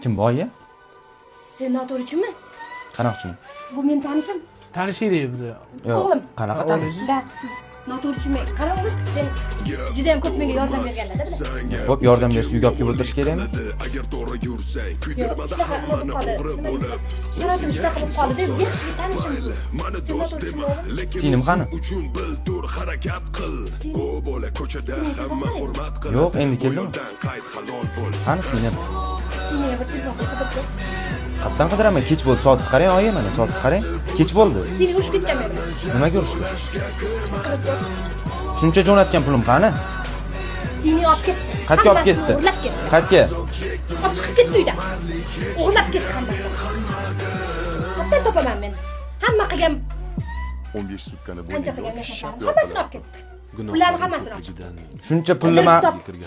Kim boya? Senator uchunmi? Qanaqa uchun? Bu men tanishim. Tanishaylik biz. Yo'q. O'g'lim. Qanaqa tanish? Da, siz noto'g'ri tushunmang. Qarang, sen juda ham ko'p menga yordam berganlar-da. Xo'p, yordam bersa uyga olib kelib o'tirish kerakmi? Yo'q, shunaqa bo'lib qoldi. Senator shunaqa bo'lib qoldi deb yaxshi tanishim. Senator uchunmi o'g'lim? Singlim qani? Yo'q, endi keldim. Qani singlim? Seni bir tezroq qidirib kel. Qatdan qidiraman? Kech bo'ldi. Soatni qarang, oyi mana soatni qarang. Kech bo'ldi. Seni urishib ketganman men. Nimaga urishdi? Shuncha jo'natgan pulim qani? Seni olib ketdi. Qayerga olib ketdi? O'g'irlab ketdi. Qayerga? Olib chiqib ketdi uydan. O'g'irlab ketdi hammasini. Qayerdan topaman men? Hamma qilgan 15 sutkani qancha bo'yicha qilgan shaq mehnatlarim hammasini olib ketdi. Ularni hammasini olib ketdi.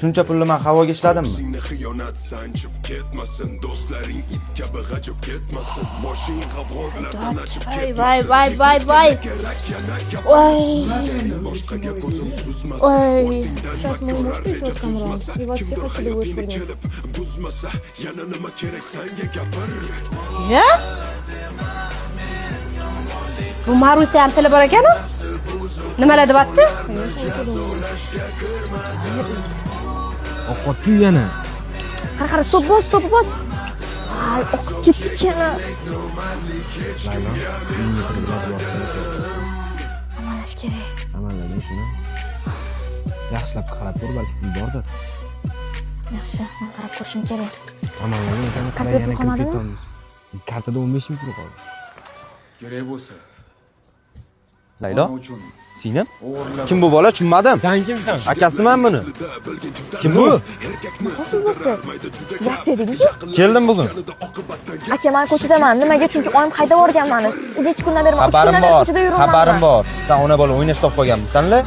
Shuncha pulni men havoga ishladimmi? xiyonat sanchib ketmasin, do'stlaring it kabi g'ajib ketmasin, boshing g'avg'olardan achib Voy. boshqaga ko'zim suzmasin. Ой, сейчас мы немножко идет камера. И вас всех отсюда вышвырнет. Buzmasa yana nima kerak senga gapir. Я? Bu Marusiya ham tili bor ekan-ku. Nimalar deyapti? O'qotdi yana. Qara, stop bos. Ay, oqib ketdik yana. Laylo, uyga kirib Amalash kerak. Amallading shuni. Yaxshilab qarab ko'r, balki pul bordir. Yaxshi, men qarab ko'rishim kerak. Amallading, seni Kartada qaragani pul kirib qolmadimi? ketamiz. Kartada 15 ming pul qoldi. Kerak bo'lsa. Laylo, uchun singlim? Kim bu bola? Tushunmadim. Sen kimsan? Akasiman buni. Kim bu? Siz bo'pti. Siz Rossiya edingiz-ku? Keldim bugun. Aka, men ko'chadaman. Nimaga? Chunki oyim haydab yuborgan meni. Necha kundan beri men 3 Xabarim kundan beri bor. ko'chada yuribman. Xabarim bor. Sen ona bola o'ynashib qolganmisan-la?